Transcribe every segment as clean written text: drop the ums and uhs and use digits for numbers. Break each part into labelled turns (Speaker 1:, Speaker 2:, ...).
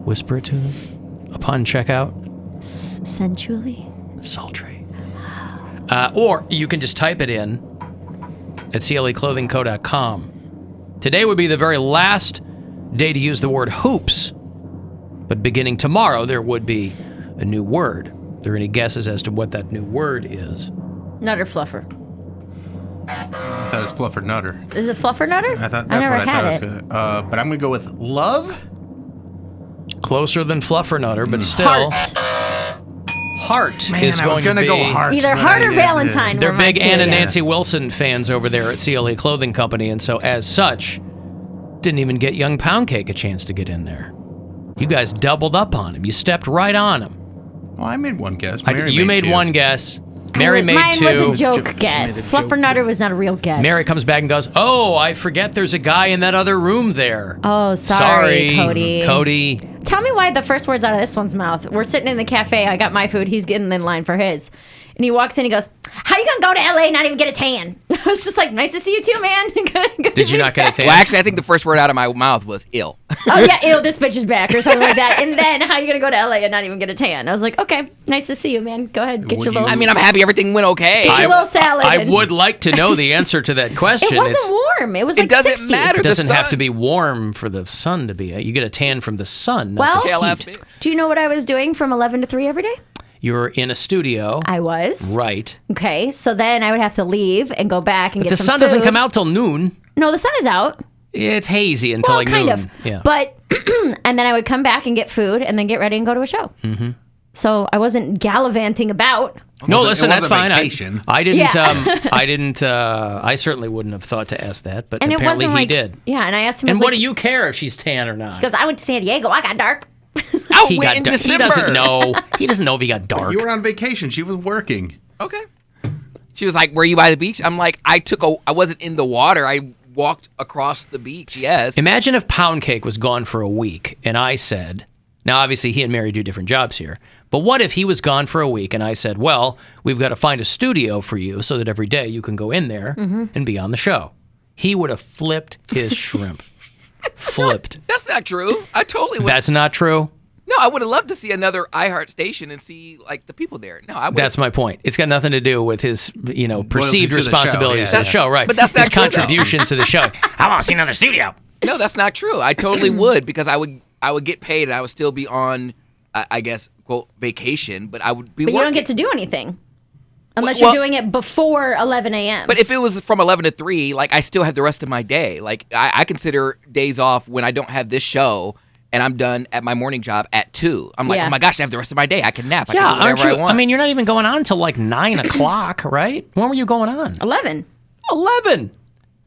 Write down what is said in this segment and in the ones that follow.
Speaker 1: Whisper it to them upon checkout.
Speaker 2: Sensually?
Speaker 1: Sultry. Or you can just type it in at cleclothingco.com. Today would be the very last day to use the word hoops. But beginning tomorrow, there would be a new word. Are there any guesses as to what that new word is?
Speaker 2: Nutter fluffer.
Speaker 3: I thought it was fluffer nutter.
Speaker 2: Is it fluffer nutter?
Speaker 3: I thought
Speaker 2: I
Speaker 3: that's
Speaker 2: never
Speaker 3: what I
Speaker 2: had
Speaker 3: thought
Speaker 2: it.
Speaker 3: it was gonna. But I'm gonna go with love.
Speaker 1: Closer than fluffer nutter, but still. Heart
Speaker 3: Man,
Speaker 1: is
Speaker 3: I was
Speaker 1: going to
Speaker 3: gonna
Speaker 1: be
Speaker 3: go heart.
Speaker 2: Either
Speaker 3: but
Speaker 2: Heart
Speaker 3: I
Speaker 2: or
Speaker 3: didn't.
Speaker 2: Valentine.
Speaker 1: They're
Speaker 2: were my
Speaker 1: big
Speaker 2: two.
Speaker 1: Ann and Nancy Wilson fans over there at CLE Clothing Company, and so as such, didn't even get young Poundcake a chance to get in there. You guys doubled up on him. You stepped right on him.
Speaker 3: Well, I made one guess.
Speaker 1: You made
Speaker 3: two.
Speaker 1: one guess. Mary made
Speaker 2: Mine
Speaker 1: two.
Speaker 2: was a joke
Speaker 3: She
Speaker 2: guess.
Speaker 3: made a
Speaker 2: Fluffer
Speaker 3: joke
Speaker 2: nutter
Speaker 3: guess.
Speaker 2: was not a real guess.
Speaker 1: Mary comes back and goes, "Oh, I forget there's a guy in that other room there."
Speaker 2: Oh, sorry, Cody.
Speaker 1: Cody.
Speaker 2: Tell me why the first words out of this one's mouth. We're sitting in the cafe. I got my food. He's getting in line for his. And he walks in. He goes, "How you gonna go to LA and not even get a tan?" I was just like, "Nice to see you too, man." Good
Speaker 1: Did you not get a tan?
Speaker 4: Well, actually, I think the first word out of my mouth was ill.
Speaker 2: Oh yeah, ew, this bitch is back or something like that. And then, how you gonna go to LA and not even get a tan? I was like, okay, nice to see you, man. Go ahead, get
Speaker 3: Would
Speaker 2: your
Speaker 3: you-
Speaker 2: little.
Speaker 4: I mean, I'm happy everything went okay.
Speaker 2: Get your little salad.
Speaker 1: I
Speaker 2: and-
Speaker 1: would like to know the answer to that question.
Speaker 2: It wasn't warm. It was like
Speaker 4: It doesn't
Speaker 2: 60.
Speaker 4: matter.
Speaker 1: It doesn't
Speaker 4: The
Speaker 1: have
Speaker 4: sun.
Speaker 1: to be warm for the sun to be. You get a tan from the sun, not
Speaker 2: Well,
Speaker 1: the
Speaker 4: Yeah,
Speaker 1: heat.
Speaker 4: last bit.
Speaker 2: Do you know what I was doing from 11 to 3 every day?
Speaker 1: You're in a studio.
Speaker 2: I was.
Speaker 1: Right.
Speaker 2: Okay, so then I would have to leave and go back and
Speaker 1: But
Speaker 2: get
Speaker 1: the
Speaker 2: some
Speaker 1: sun doesn't
Speaker 2: food.
Speaker 1: come out till noon.
Speaker 2: No, the sun is out.
Speaker 1: It's hazy until
Speaker 2: Well,
Speaker 1: like
Speaker 2: kind
Speaker 1: noon.
Speaker 2: of.
Speaker 1: Yeah.
Speaker 2: But, and then I would come back and get food and then get ready and go to a show. Mm-hmm. So I wasn't gallivanting about.
Speaker 1: No,
Speaker 3: It
Speaker 1: listen,
Speaker 3: was
Speaker 1: that's
Speaker 3: a
Speaker 1: fine.
Speaker 3: vacation.
Speaker 1: I didn't.
Speaker 2: Yeah.
Speaker 1: I didn't. I certainly wouldn't have thought to ask that, but
Speaker 2: And it
Speaker 1: apparently
Speaker 2: wasn't
Speaker 1: he
Speaker 2: like.
Speaker 1: did.
Speaker 2: Yeah, and I asked him. I
Speaker 1: And
Speaker 2: was
Speaker 1: what
Speaker 2: like,
Speaker 1: do you care if she's tan or not?
Speaker 2: Because I went to San Diego. I got dark.
Speaker 4: I
Speaker 1: He
Speaker 4: went in
Speaker 1: dark.
Speaker 4: December.
Speaker 1: He doesn't know. He doesn't know if he got dark.
Speaker 3: You were on vacation. She was working.
Speaker 4: Okay. She was like, "Were you by the beach?" I'm like, I wasn't in the water. I walked across the beach. Yes.
Speaker 1: Imagine if Poundcake was gone for a week, and I said, now obviously he and Mary do different jobs here, but what if he was gone for a week, and I said, well, we've got to find a studio for you so that every day you can go in there and be on the show. He would have flipped his shrimp. Flipped.
Speaker 4: That's not true. I totally would.
Speaker 1: That's not true.
Speaker 4: No, I would have loved to see another iHeart station and see like the people there. No, I would.
Speaker 1: That's my point. It's got nothing to do with his, perceived
Speaker 3: to the show,
Speaker 1: responsibilities
Speaker 3: yeah.
Speaker 1: to the show, right?
Speaker 4: But that's
Speaker 1: his
Speaker 4: not true, though.
Speaker 1: contributions to the show. I want to see another studio.
Speaker 4: No, that's not true. I totally would because I would get paid and I would still be on, I guess, quote, vacation, but I would be
Speaker 2: But you
Speaker 4: working.
Speaker 2: don't get to do anything. Unless
Speaker 4: Well-
Speaker 2: you're doing it before 11 a.m.
Speaker 4: But if it was from 11 to 3, like, I still have the rest of my day. Like, I consider days off when I don't have this show and I'm done at my morning job at 2. I'm like,
Speaker 2: Yeah.
Speaker 4: oh my gosh, I have the rest of my day. I can nap. I
Speaker 1: Yeah,
Speaker 4: can do
Speaker 1: aren't
Speaker 4: whatever
Speaker 1: you?
Speaker 4: I want.
Speaker 1: I mean, you're not even going on until like 9 o'clock, right? When were you going on?
Speaker 2: 11.
Speaker 1: 11.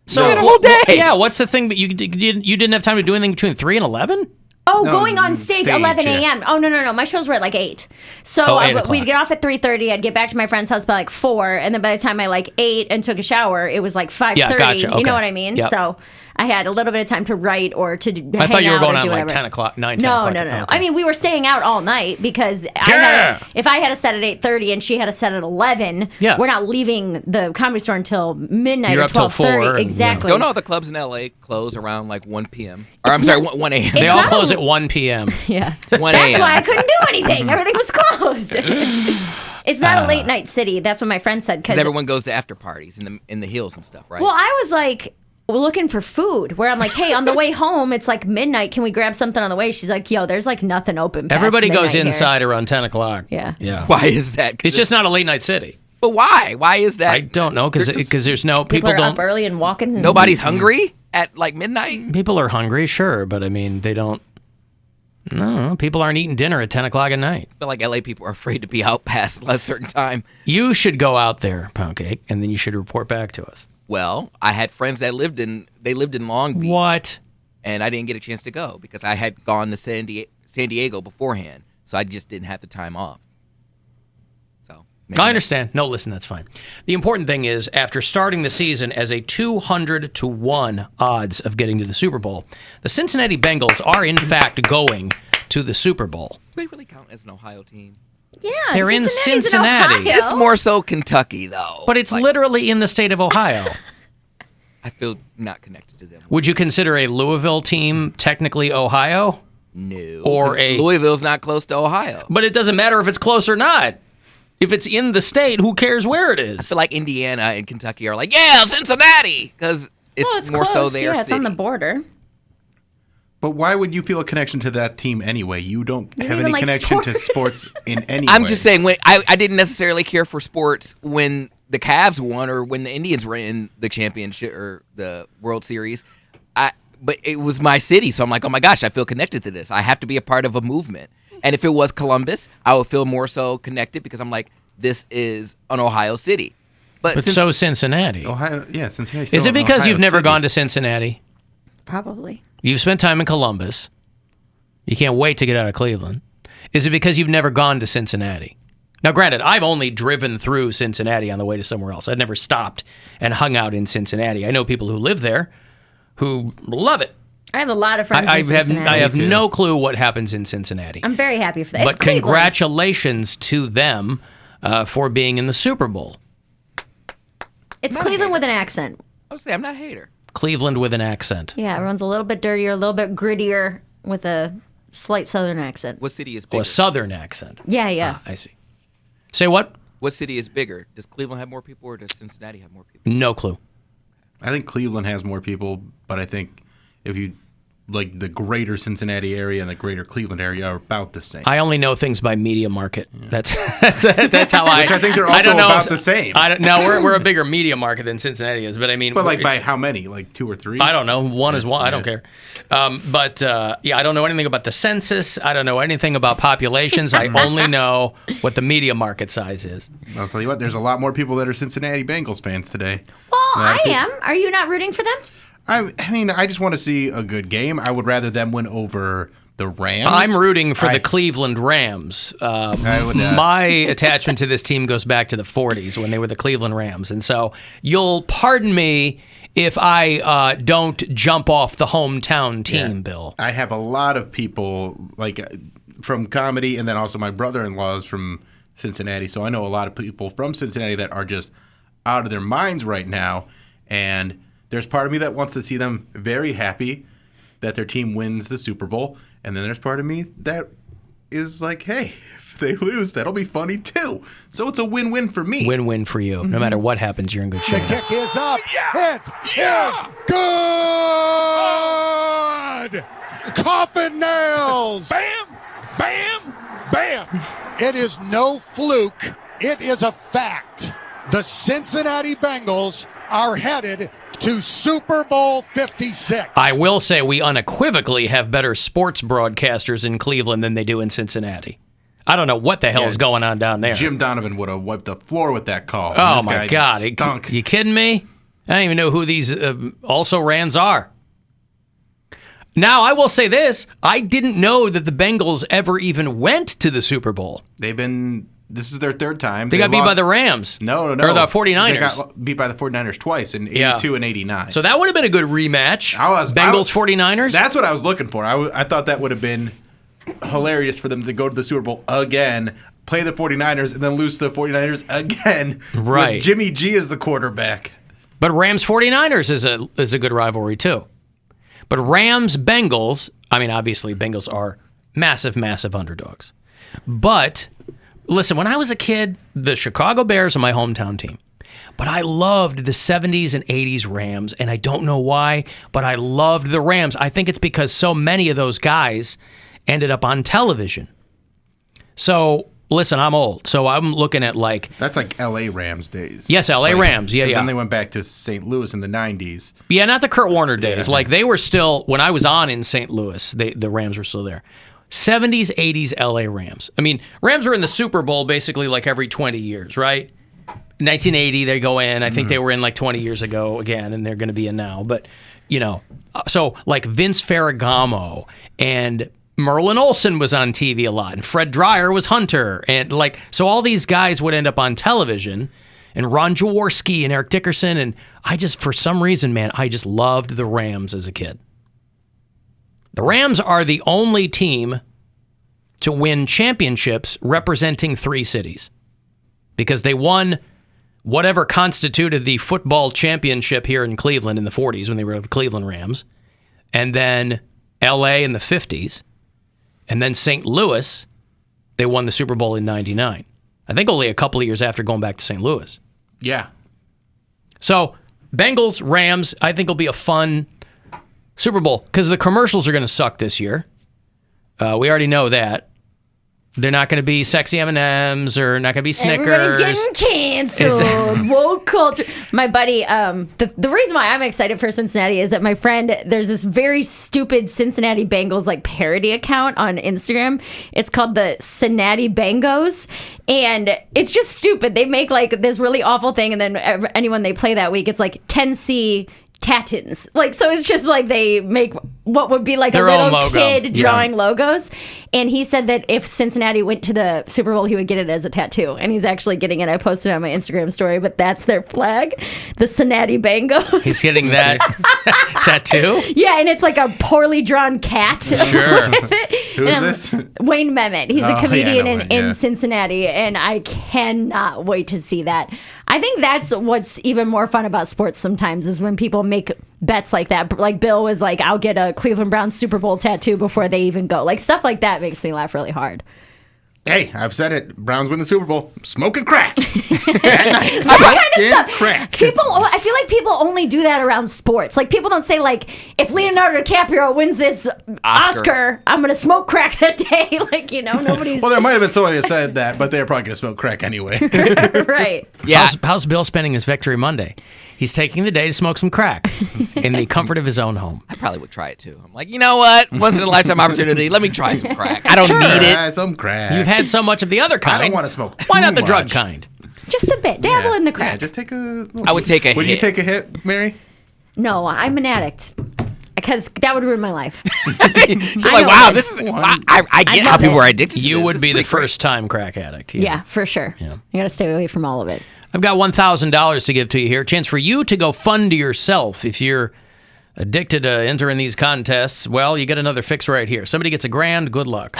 Speaker 1: So
Speaker 4: You had a whole day.
Speaker 1: Yeah, what's the thing? But you didn't have time to do anything between 3 and 11?
Speaker 2: Oh,
Speaker 3: No,
Speaker 2: going on stage,
Speaker 3: stage,
Speaker 2: 11
Speaker 3: yeah.
Speaker 2: a.m. Oh, no. My shows were at like 8. So
Speaker 1: Oh, 8 o'clock.
Speaker 2: we'd get off at 3:30. I'd get back to my friend's house by like 4. And then by the time I like ate and took a shower, it was like 5:30.
Speaker 1: Yeah, gotcha.
Speaker 2: You
Speaker 1: Okay.
Speaker 2: know what I mean?
Speaker 1: Yep.
Speaker 2: So I had a little bit of time to write or to hang
Speaker 1: I thought you were
Speaker 2: out
Speaker 1: going
Speaker 2: or
Speaker 1: on
Speaker 2: do
Speaker 1: like
Speaker 2: whatever.
Speaker 1: 10 o'clock, 9, 10
Speaker 2: No.
Speaker 1: o'clock.
Speaker 2: No.
Speaker 1: Okay.
Speaker 2: I mean, we were staying out all night because
Speaker 1: Yeah.
Speaker 2: if I had a set at 8:30 and she had a set at 11,
Speaker 1: Yeah.
Speaker 2: we're not leaving the Comedy Store until midnight
Speaker 1: You're
Speaker 2: or
Speaker 1: up till
Speaker 2: 12:30.
Speaker 1: 4 and-
Speaker 2: Exactly.
Speaker 4: Don't all the clubs in LA close around like 1 p.m.? Or I'm sorry, 1 a.m.
Speaker 1: They
Speaker 2: It's
Speaker 1: all
Speaker 2: not
Speaker 1: close
Speaker 2: a-
Speaker 1: at 1 p.m.
Speaker 2: Yeah.
Speaker 4: 1
Speaker 2: That's
Speaker 4: a.m.
Speaker 2: why I couldn't do anything. Everything was closed. It's not a late night city. That's what my friend said.
Speaker 4: Because everyone goes to after parties in the hills and stuff, right?
Speaker 2: Well, I was like looking for food. Where I'm like, hey, on the way home, it's like midnight. Can we grab something on the way? She's like, yo, there's like nothing open. Past
Speaker 1: Everybody goes
Speaker 2: midnight here.
Speaker 1: inside around 10 o'clock.
Speaker 2: Yeah.
Speaker 1: Yeah.
Speaker 4: why is that?
Speaker 1: It's just not a late night city.
Speaker 4: But why? Why is that?
Speaker 1: I don't know because there's no
Speaker 2: People are
Speaker 1: don't.
Speaker 2: up early and walking. And
Speaker 4: Nobody's hungry at like midnight?
Speaker 1: People are hungry, sure, but I mean they don't. No, people aren't eating dinner at 10 o'clock at night.
Speaker 4: I feel like LA people are afraid to be out past a certain time.
Speaker 1: You should go out there, Poundcake, and then you should report back to us.
Speaker 4: Well, I had friends that lived in Long Beach.
Speaker 1: What?
Speaker 4: And I didn't get a chance to go because I had gone to San Diego beforehand, so I just didn't have the time off. So
Speaker 1: I understand. No, listen, that's fine. The important thing is, after starting the season as a 200-1 odds of getting to the Super Bowl, the Cincinnati Bengals are in fact going to the Super Bowl.
Speaker 4: Do they really count as an Ohio team?
Speaker 2: Yeah,
Speaker 1: They're in
Speaker 2: Cincinnati's
Speaker 1: Cincinnati.
Speaker 2: Ohio.
Speaker 4: It's more so Kentucky, though.
Speaker 1: But it's
Speaker 4: Like,
Speaker 1: literally in the state of Ohio.
Speaker 4: I feel not connected to them.
Speaker 1: Would you consider a Louisville team technically Ohio?
Speaker 4: No.
Speaker 1: Or
Speaker 4: 'cause Louisville's not close to Ohio.
Speaker 1: But it doesn't matter if it's close or not. If it's in the state, who cares where it is?
Speaker 4: I feel like Indiana and Kentucky are like, yeah, Cincinnati, because it's more
Speaker 2: close.
Speaker 4: so their
Speaker 2: It's
Speaker 4: city.
Speaker 2: on the border.
Speaker 3: But why would you feel a connection to that team anyway? You don't have
Speaker 2: even
Speaker 3: any
Speaker 2: like
Speaker 3: connection to
Speaker 2: sports.
Speaker 3: sports in any
Speaker 4: I'm
Speaker 3: way.
Speaker 4: just saying, when I didn't necessarily care for sports when the Cavs won or when the Indians were in the championship or the World Series. But it was my city, so I'm like, oh my gosh, I feel connected to this. I have to be a part of a movement. And if it was Columbus, I would feel more so connected because I'm like, this is an Ohio city.
Speaker 1: But so Cincinnati.
Speaker 3: Ohio, yeah, Cincinnati.
Speaker 1: Is it because you've never gone to Cincinnati?
Speaker 2: Probably.
Speaker 1: You've spent time in Columbus. You can't wait to get out of Cleveland. Is it because you've never gone to Cincinnati? Now, granted, I've only driven through Cincinnati on the way to somewhere else. I've never stopped and hung out in Cincinnati. I know people who live there who love it.
Speaker 2: I have a lot of friends in Cincinnati.
Speaker 1: I have no clue what happens in Cincinnati.
Speaker 2: I'm very happy for that.
Speaker 1: But
Speaker 2: It's Cleveland.
Speaker 1: congratulations to them for being in the Super Bowl.
Speaker 2: It's Cleveland with an accent.
Speaker 4: I would say I'm not a hater.
Speaker 1: Cleveland with an accent.
Speaker 2: Yeah, everyone's a little bit dirtier, a little bit grittier with a slight southern accent.
Speaker 4: What city is
Speaker 1: Oh,
Speaker 4: bigger?
Speaker 1: a southern accent.
Speaker 2: Yeah.
Speaker 1: I see. Say what?
Speaker 4: What city is bigger? Does Cleveland have more people or does Cincinnati have more people?
Speaker 1: No clue.
Speaker 3: I think Cleveland has more people, but I think if you like the greater Cincinnati area and the greater Cleveland area are about the same.
Speaker 1: I only know things by media market. That's how I.
Speaker 3: Which I think they're
Speaker 1: I
Speaker 3: also
Speaker 1: don't know
Speaker 3: about
Speaker 1: if-
Speaker 3: the same.
Speaker 1: I don't. No, we're a bigger media market than Cincinnati is, but I mean,
Speaker 3: But like by
Speaker 1: it's-
Speaker 3: how many? Like 2 or 3?
Speaker 1: I don't know. One is one. I don't care. But yeah, I don't know anything about the census. I don't know anything about populations. I only know what the media market size is.
Speaker 3: I'll tell you what, there's a lot more people that are Cincinnati Bengals fans today.
Speaker 2: Well,
Speaker 3: I
Speaker 2: I
Speaker 3: think-
Speaker 2: am. Are you not rooting for them?
Speaker 3: I mean, I just want to see a good game. I would rather them win over the Rams.
Speaker 1: I'm rooting for the Cleveland Rams. My attachment to this team goes back to the 40s when they were the Cleveland Rams. And so you'll pardon me if I don't jump off the hometown team, Bill.
Speaker 3: I have a lot of people like from comedy, and then also my brother-in-law is from Cincinnati, so I know a lot of people from Cincinnati that are just out of their minds right now. And there's part of me that wants to see them very happy that their team wins the Super Bowl, and then there's part of me that is like, hey, if they lose, that'll be funny too. So it's a win-win for me.
Speaker 1: Win-win for you. No matter what happens, you're in good
Speaker 5: The
Speaker 1: shape.
Speaker 5: kick is up. It is good. Coffin nails.
Speaker 6: Bam, bam, bam.
Speaker 5: It is no fluke. It is a fact. The Cincinnati Bengals are headed to Super Bowl 56.
Speaker 1: I will say we unequivocally have better sports broadcasters in Cleveland than they do in Cincinnati. I don't know what the hell is going on down there.
Speaker 3: Jim Donovan would have wiped the floor with that call.
Speaker 1: Oh,
Speaker 3: This
Speaker 1: my
Speaker 3: guy
Speaker 1: God.
Speaker 3: stunk.
Speaker 1: You kidding me? I don't even know who these also-rans are. Now, I will say this. I didn't know that the Bengals ever even went to the Super Bowl.
Speaker 3: This is their third time.
Speaker 1: They got beat by
Speaker 3: lost-
Speaker 1: the Rams.
Speaker 3: No.
Speaker 1: Or the 49ers.
Speaker 3: They got beat by the 49ers twice in 82
Speaker 1: Yeah.
Speaker 3: and 89.
Speaker 1: So that would have been a good rematch. Bengals 49ers.
Speaker 3: That's what I was looking for. I thought that would have been hilarious for them to go to the Super Bowl again, play the 49ers, and then lose to the 49ers again.
Speaker 1: Right.
Speaker 3: With Jimmy G as the quarterback.
Speaker 1: But Rams 49ers is a good rivalry too. But Rams Bengals, I mean obviously Bengals are massive underdogs. But listen, when I was a kid, the Chicago Bears are my hometown team. But I loved the 70s and 80s Rams, and I don't know why, but I loved the Rams. I think it's because so many of those guys ended up on television. So, listen, I'm old, so I'm looking at like...
Speaker 3: That's like L.A. Rams days.
Speaker 1: Yes, L.A. Rams, yeah.
Speaker 3: Then they went back to St. Louis in the 90s.
Speaker 1: Yeah, not the Kurt Warner days.
Speaker 3: Yeah.
Speaker 1: Like, they were still... When I was on in St. Louis, the Rams were still there. 70s, 80s L.A. Rams. I mean, Rams were in the Super Bowl basically like every 20 years, right? 1980, they go in. I think they were in like 20 years ago again, and they're going to be in now. But, you know, so like Vince Ferragamo and Merlin Olsen was on TV a lot, and Fred Dreyer was Hunter. And like, so all these guys would end up on television, and Ron Jaworski and Eric Dickerson. And I just, for some reason, man, I just loved the Rams as a kid. The Rams are the only team to win championships representing 3 cities because they won whatever constituted the football championship here in Cleveland in the 40s when they were the Cleveland Rams, and then L.A. in the 50s, And then St. Louis, they won the Super Bowl in 99. I think only a couple of years after going back to St. Louis.
Speaker 3: Yeah.
Speaker 1: So, Bengals, Rams, I think will be a fun Super Bowl because the commercials are going to suck this year. We already know that. They're not going to be sexy M&Ms or not going to be Snickers.
Speaker 2: Everybody's getting canceled. Woke culture. My buddy, the reason why I'm excited for Cincinnati is that my friend, there's this very stupid Cincinnati Bengals like parody account on Instagram. It's called the Cincinnati Bengals. And it's just stupid. They make like this really awful thing. And then anyone they play that week, it's like 10C Tatins. Like, so it's just like they make what would be like
Speaker 1: Their
Speaker 2: a
Speaker 1: own
Speaker 2: little
Speaker 1: logo.
Speaker 2: kid drawing logos. And he said that if Cincinnati went to the Super Bowl, he would get it as a tattoo. And he's actually getting it. I posted it on my Instagram story, but that's their flag, the Cincinnati Bengals.
Speaker 1: He's getting that tattoo?
Speaker 2: Yeah, and it's like a poorly drawn cat.
Speaker 1: Sure.
Speaker 3: Who is this?
Speaker 2: Wayne Mehmet. He's
Speaker 3: Oh,
Speaker 2: a comedian
Speaker 3: yeah, I know
Speaker 2: in
Speaker 3: Wayne,
Speaker 2: Cincinnati, and I cannot wait to see that. I think that's what's even more fun about sports sometimes is when people make bets like that. Like Bill was like, I'll get a Cleveland Browns Super Bowl tattoo before they even go. Like stuff like that makes me laugh really hard.
Speaker 3: Hey, I've said it. Browns win the Super Bowl. Smoking crack.
Speaker 2: That kind of stuff.
Speaker 3: Crack.
Speaker 2: I feel like people only do that around sports. Like people don't say like, if Leonardo DiCaprio wins this Oscar, I'm gonna smoke crack that day. Like nobody's
Speaker 3: Well, there might have been somebody that said that, but they're probably going to smoke crack anyway.
Speaker 2: right.
Speaker 4: Yeah.
Speaker 1: How's Bill spending his Victory Monday? He's taking the day to smoke some crack in the comfort of his own home.
Speaker 4: I probably would try it too. I'm like, you know what? Once in a lifetime opportunity. Let me try some crack. I don't need it.
Speaker 3: Some crack.
Speaker 1: You've had so much of the other kind.
Speaker 3: I don't want to smoke
Speaker 1: Why not
Speaker 3: too
Speaker 1: the drug
Speaker 3: much.
Speaker 1: kind?
Speaker 2: Just a bit. Dabble in the crack.
Speaker 3: Yeah, just take a...
Speaker 4: I would take a
Speaker 3: Would you
Speaker 4: hit.
Speaker 3: take a hit, Mary?
Speaker 2: No, I'm an addict. Because that would ruin my life.
Speaker 4: She's
Speaker 2: I
Speaker 4: like,
Speaker 2: know
Speaker 4: wow,
Speaker 2: it
Speaker 4: this
Speaker 2: is.
Speaker 4: is. I get how
Speaker 2: love
Speaker 4: people
Speaker 2: it.
Speaker 4: are addicted to
Speaker 1: You
Speaker 4: this.
Speaker 1: would
Speaker 4: This
Speaker 1: be
Speaker 4: is
Speaker 1: the
Speaker 4: pretty great.
Speaker 1: first-time crack addict.
Speaker 2: Yeah, for sure.
Speaker 1: Yeah.
Speaker 2: You got to stay away from all of it.
Speaker 1: I've got $1,000 to give to you here. Chance for you to go fund yourself. If you're addicted to entering these contests, well, you get another fix right here. Somebody gets $1,000. Good luck.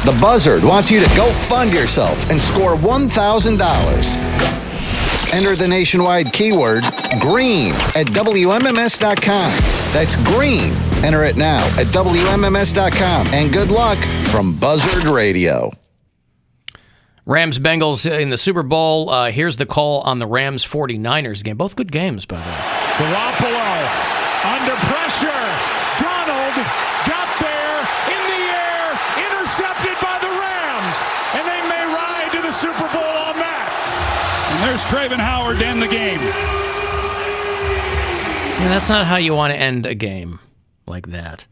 Speaker 7: The Buzzard wants you to go fund yourself and score $1,000. Enter the nationwide keyword GREEN at WMMS.com. That's green. Enter it now at WMMS.com. And good luck from Buzzard Radio.
Speaker 1: Rams Bengals in the Super Bowl. Here's the call on the Rams 49ers game. Both good games, by the way.
Speaker 6: Garoppolo under pressure. Donald got there in the air, intercepted by the Rams, and they may ride to the Super Bowl on that. And there's Traven Howard to end the game.
Speaker 1: Yeah, that's not how you want to end a game like that.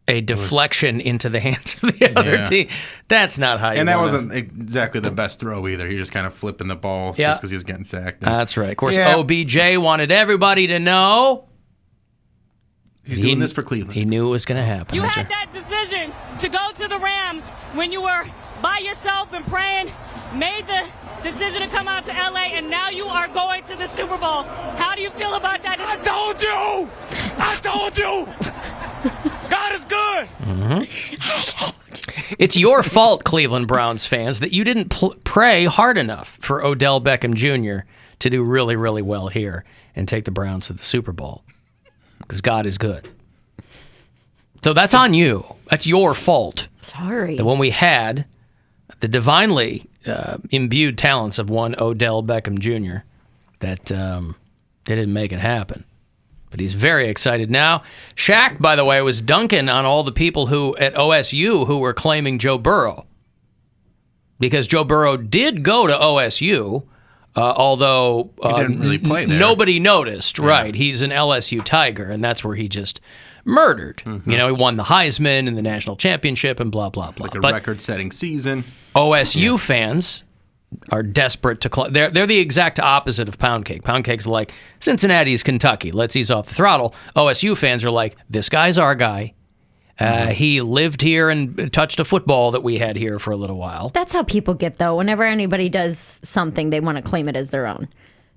Speaker 1: A deflection into the hands of the other team. That's not how you
Speaker 3: And that
Speaker 1: wanna...
Speaker 3: wasn't exactly the best throw either. He just kind of flipping the ball
Speaker 1: Yeah.
Speaker 3: just because he was getting sacked.
Speaker 1: That's right. Of course,
Speaker 3: Yeah.
Speaker 1: OBJ wanted everybody to know
Speaker 3: He's doing this for Cleveland.
Speaker 1: He knew it was going to happen.
Speaker 8: You
Speaker 1: That's
Speaker 8: had
Speaker 1: right.
Speaker 8: that decision to go to the Rams when you were by yourself and praying, made the decision to come out to LA, and now you are going to the Super Bowl. How do you feel about that?
Speaker 6: I told you! I told you! God is good!
Speaker 1: It's your fault, Cleveland Browns fans, that you didn't pray hard enough for Odell Beckham Jr. to do really, really well here and take the Browns to the Super Bowl. Because God is good. So that's on you. That's your fault.
Speaker 2: Sorry.
Speaker 1: That when we had the divinely imbued talents of one Odell Beckham Jr., that they didn't make it happen. But he's very excited now. Shaq, by the way, was dunking on all the people who at OSU who were claiming Joe Burrow. Because Joe Burrow did go to OSU, although
Speaker 3: He didn't really play there.
Speaker 1: nobody noticed. Right. He's an LSU Tiger, and that's where he just murdered.
Speaker 3: Mm-hmm.
Speaker 1: You know, he won the Heisman and the national championship and blah, blah, blah.
Speaker 3: Like a
Speaker 1: But
Speaker 3: record-setting season.
Speaker 1: OSU fans are desperate to they're the exact opposite of Poundcake. Poundcake's like, Cincinnati's Kentucky. Let's ease off the throttle. OSU fans are like, this guy's our guy. He lived here and touched a football that we had here for a little while.
Speaker 2: That's how people get, though. Whenever anybody does something, they want to claim it as their own.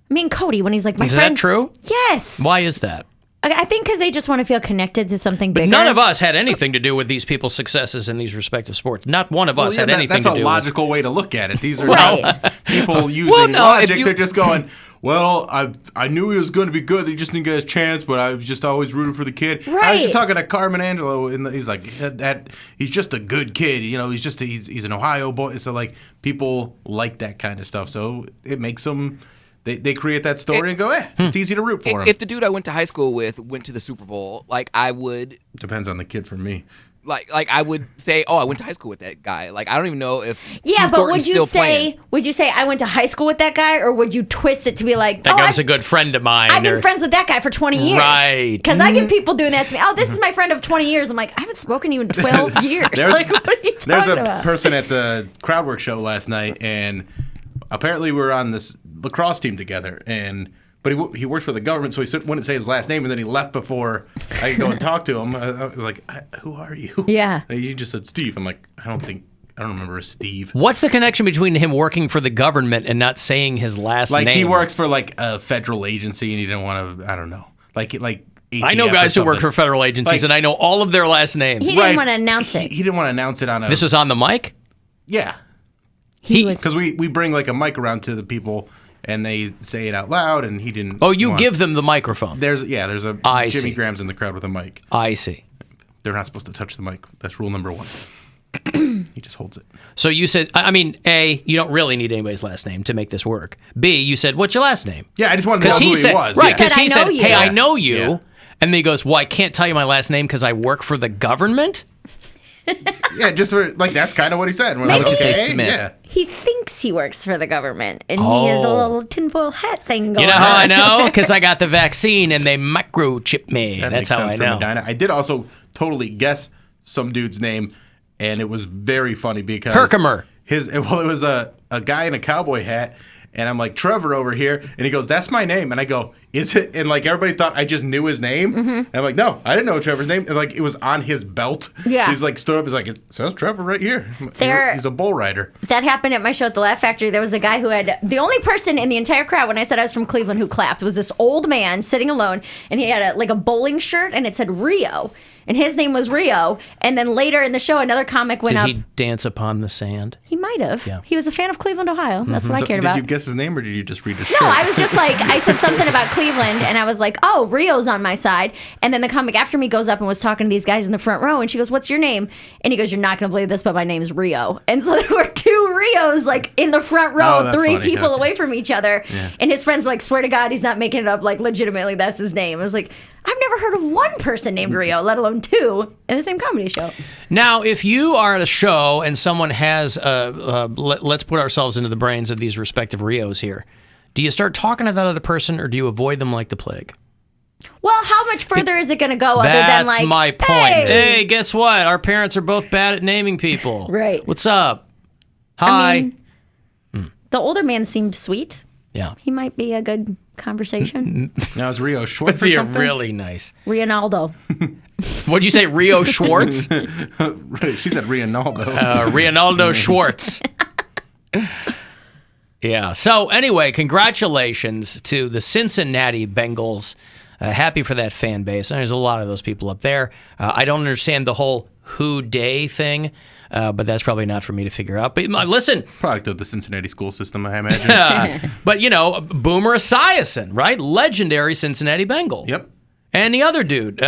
Speaker 2: I mean, Cody, when he's like, my
Speaker 1: Is
Speaker 2: friend.
Speaker 1: that true?
Speaker 2: Yes.
Speaker 1: Why is that?
Speaker 2: I think because they just want to feel connected to something
Speaker 1: But
Speaker 2: bigger.
Speaker 1: none of us had anything to do with these people's successes in these respective sports. Not one of us had anything
Speaker 3: that's
Speaker 1: to
Speaker 3: a
Speaker 1: do
Speaker 3: logical way to look at it. These are
Speaker 2: Right.
Speaker 3: not people using
Speaker 4: Well, no, if
Speaker 3: logic.
Speaker 4: you-
Speaker 3: They're just going, well, I knew he was going to be good. He just didn't get his chance, but I was just always rooting for the kid. I was
Speaker 2: Right.
Speaker 3: just talking to Carmen Angelo, and he's like, that he's just a good kid. You know, he's an Ohio boy. So like people like that kind of stuff. So it makes them. They create that story and go, it's easy to root for him.
Speaker 4: If the dude I went to high school with went to the Super Bowl, like I would,
Speaker 3: Depends on the kid for me.
Speaker 4: like I would say, oh, I went to high school with that guy. Like I don't even know if
Speaker 2: Yeah,
Speaker 4: Hugh
Speaker 2: but
Speaker 4: Thornton's still playing.
Speaker 2: would you say I went to high school with that guy, or would you twist it to be like,
Speaker 1: That
Speaker 2: oh,
Speaker 1: guy was a good friend of mine.
Speaker 2: I've been
Speaker 1: or-
Speaker 2: friends with that guy for 20 years.
Speaker 1: Right.
Speaker 2: Because I get people doing that to me. Oh, this is my friend of 20 years. I'm like, I haven't spoken to you in 12 years. Like, what are you talking
Speaker 3: There's a
Speaker 2: about?
Speaker 3: person at the Crowdwork show last night, and apparently we're on this lacrosse team together, but he works for the government, so he wouldn't say his last name, and then he left before I could go and talk to him. I was like, who are you?
Speaker 2: Yeah.
Speaker 3: And he just said Steve. I'm like, I don't remember a Steve.
Speaker 1: What's the connection between him working for the government and not saying his last
Speaker 3: Like
Speaker 1: name?
Speaker 3: he works for like a federal agency, and he didn't want to. I don't know. Like ATF
Speaker 1: I know guys
Speaker 3: or
Speaker 1: who work
Speaker 3: something.
Speaker 1: for federal agencies,
Speaker 3: Like-
Speaker 1: and I know all of their last names.
Speaker 2: He didn't want to announce it.
Speaker 3: He didn't want to announce it on a.
Speaker 1: This was on the mic?
Speaker 3: Yeah.
Speaker 2: He was.
Speaker 3: Because we bring like a mic around to the people, and they say it out loud, and he didn't.
Speaker 1: Oh, you
Speaker 3: want-
Speaker 1: give them the microphone.
Speaker 3: There's a
Speaker 1: I
Speaker 3: Jimmy
Speaker 1: see.
Speaker 3: Graham's in the crowd with a mic.
Speaker 1: I see.
Speaker 3: They're not supposed to touch the mic. That's rule number 1. He just holds it.
Speaker 1: So you said, I mean, A, you don't really need anybody's last name to make this work. B, you said, what's your last name?
Speaker 3: Yeah, I just wanted to know
Speaker 1: Because
Speaker 3: who
Speaker 1: he said,
Speaker 3: he was.
Speaker 1: right,
Speaker 3: Yeah.
Speaker 1: because
Speaker 2: Said,
Speaker 1: he
Speaker 2: "I
Speaker 1: said,
Speaker 2: know you."
Speaker 1: hey, I
Speaker 3: Yeah.
Speaker 1: know you.
Speaker 3: Yeah.
Speaker 1: And then he goes, well, I can't tell you my last name because I work for the government?
Speaker 3: Yeah, just like that's kind of what he said. And we're
Speaker 4: How
Speaker 3: like,
Speaker 4: would you say
Speaker 3: okay,
Speaker 4: Smith?
Speaker 3: Yeah.
Speaker 2: He thinks he works for the government, and he has a
Speaker 1: Oh.
Speaker 2: little tinfoil hat thing going
Speaker 1: You know
Speaker 2: on.
Speaker 1: how I know? Because I got the vaccine and they microchipped me.
Speaker 3: That
Speaker 1: That's
Speaker 3: makes
Speaker 1: how
Speaker 3: sense
Speaker 1: I
Speaker 3: for
Speaker 1: know.
Speaker 3: Medina. I did also totally guess some dude's name, and it was very funny because
Speaker 1: Herkimer.
Speaker 3: It was a guy in a cowboy hat, and I'm like, Trevor over here, and he goes, that's my name, and I go, is it? And like everybody thought I just knew his name, and I'm like, no, I didn't know Trevor's name. And like it was on his belt.
Speaker 2: Yeah.
Speaker 3: He's like stood up, he's like, it says Trevor right here.
Speaker 2: There-
Speaker 3: He's a bull rider.
Speaker 2: That happened at my show at the Laugh Factory. There was a guy who had the only person in the entire crowd when I said I was from Cleveland who clapped was this old man sitting alone, and he had a bowling shirt and it said Rio, and his name was Rio. And then later in the show, another comic went
Speaker 1: Did
Speaker 2: up.
Speaker 1: he dance upon the sand?
Speaker 2: He might have.
Speaker 1: Yeah.
Speaker 2: He was a fan of Cleveland, Ohio. That's what I
Speaker 3: So
Speaker 2: cared
Speaker 3: did
Speaker 2: about.
Speaker 3: you guess his name, or did you just read his
Speaker 2: No,
Speaker 3: shirt?
Speaker 2: I was just like, I said something about Cleveland, and I was like, oh, Rio's on my side. And then the comic after me goes up and was talking to these guys in the front row, and she goes, what's your name? And he goes, you're not going to believe this, but my name's Rio. And so there were 2 Rios, like, in the front row,
Speaker 3: Oh, that's
Speaker 2: 3
Speaker 3: funny.
Speaker 2: people
Speaker 3: Okay.
Speaker 2: away from each other.
Speaker 3: Yeah.
Speaker 2: And his friends were like, swear to God, he's not making it up. Like, legitimately, that's his name. I was like, I've never heard of one person named Rio, let alone 2, in the same comedy show.
Speaker 1: Now, if you are at a show and someone has, let's put ourselves into the brains of these respective Rios here, do you start talking to that other person or do you avoid them like the plague?
Speaker 2: Well, how much further is it going to go other
Speaker 1: That's
Speaker 2: than like,
Speaker 1: my point. Hey, guess what? Our parents are both bad at naming people.
Speaker 2: Right.
Speaker 1: What's up? Hi.
Speaker 2: I mean, the older man seemed sweet.
Speaker 1: yeah.
Speaker 2: He might be a good conversation.
Speaker 3: Now is Rio Schwartz
Speaker 1: That'd
Speaker 3: or
Speaker 1: be
Speaker 3: something?
Speaker 1: really nice.
Speaker 2: Ronaldo.
Speaker 1: What'd you say, Rio Schwartz?
Speaker 3: She said Ronaldo.
Speaker 1: Ronaldo Schwartz. Yeah. So anyway, congratulations to the Cincinnati Bengals. Happy for that fan base. And there's a lot of those people up there. I don't understand the whole who day thing, but that's probably not for me to figure out. But listen,
Speaker 3: Product of the Cincinnati school system, I imagine.
Speaker 1: but you know, Boomer Esiason, right? Legendary Cincinnati Bengal.
Speaker 3: Yep.
Speaker 1: And the other dude, we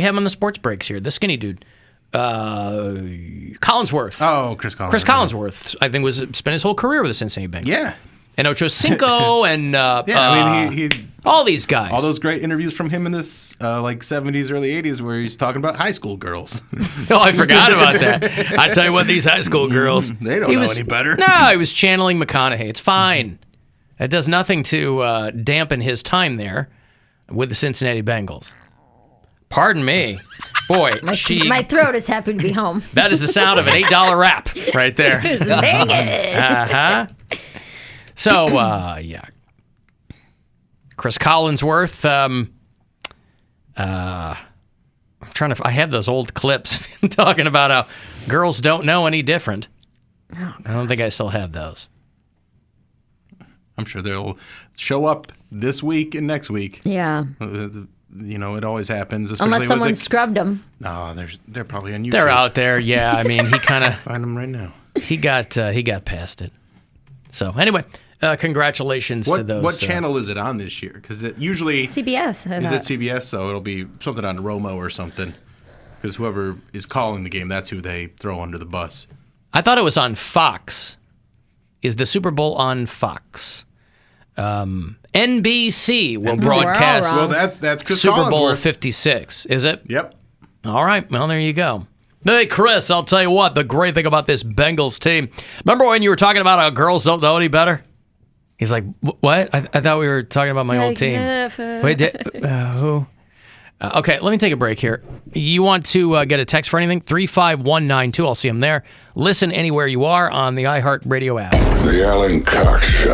Speaker 1: have him on the sports breaks here. The skinny dude, Collinsworth.
Speaker 3: Oh, Chris Collinsworth.
Speaker 1: Chris Collinsworth, I think, spent his whole career with the Cincinnati Bengals.
Speaker 3: Yeah.
Speaker 1: And Ocho Cinco and
Speaker 3: Yeah, I mean, he
Speaker 1: all these guys.
Speaker 3: all those great interviews from him in this like 70s, early 80s where he's talking about high school girls.
Speaker 1: Oh, I forgot about that. I tell you what, these high school girls.
Speaker 3: They don't know any better.
Speaker 1: No, he was channeling McConaughey. It's fine. It does nothing to dampen his time there with the Cincinnati Bengals. Pardon me. Boy,
Speaker 2: My throat is happy to be home.
Speaker 1: that is the sound of an $8 wrap right there.
Speaker 2: It's Vegas.
Speaker 1: Uh-huh. So, yeah. Chris Collinsworth, I'm trying to, I have those old clips talking about how girls don't know any different. I don't think I still have those.
Speaker 3: I'm sure they'll show up this week and next week.
Speaker 2: Yeah.
Speaker 3: You know, it always happens. Especially
Speaker 2: Unless
Speaker 3: with
Speaker 2: someone
Speaker 3: the-
Speaker 2: scrubbed them.
Speaker 3: No, they're probably on YouTube.
Speaker 1: They're out there, yeah. I mean, he kind of
Speaker 3: Find them right now.
Speaker 1: he got past it. So anyway, congratulations to those.
Speaker 3: What channel is it on this year? Because it usually
Speaker 2: CBS.
Speaker 3: Is it CBS? So it'll be something on Romo or something. Because whoever is calling the game, that's who they throw under the bus.
Speaker 1: I thought it was on Fox. Is the Super Bowl on Fox? NBC will broadcast.
Speaker 3: Well, that's Chris
Speaker 1: Super Bowl
Speaker 3: Collinsworth.
Speaker 1: 56. Is it?
Speaker 3: Yep.
Speaker 1: All right. Well, there you go. Hey, Chris, I'll tell you what. The great thing about this Bengals team. Remember when you were talking about how girls don't know any better? He's like, what? I thought we were talking about my old team. Wait, who? Okay, let me take a break here. You want to get a text for anything? 35192. I'll see them there. Listen anywhere you are on the iHeartRadio app.
Speaker 9: The Alan Cox Show.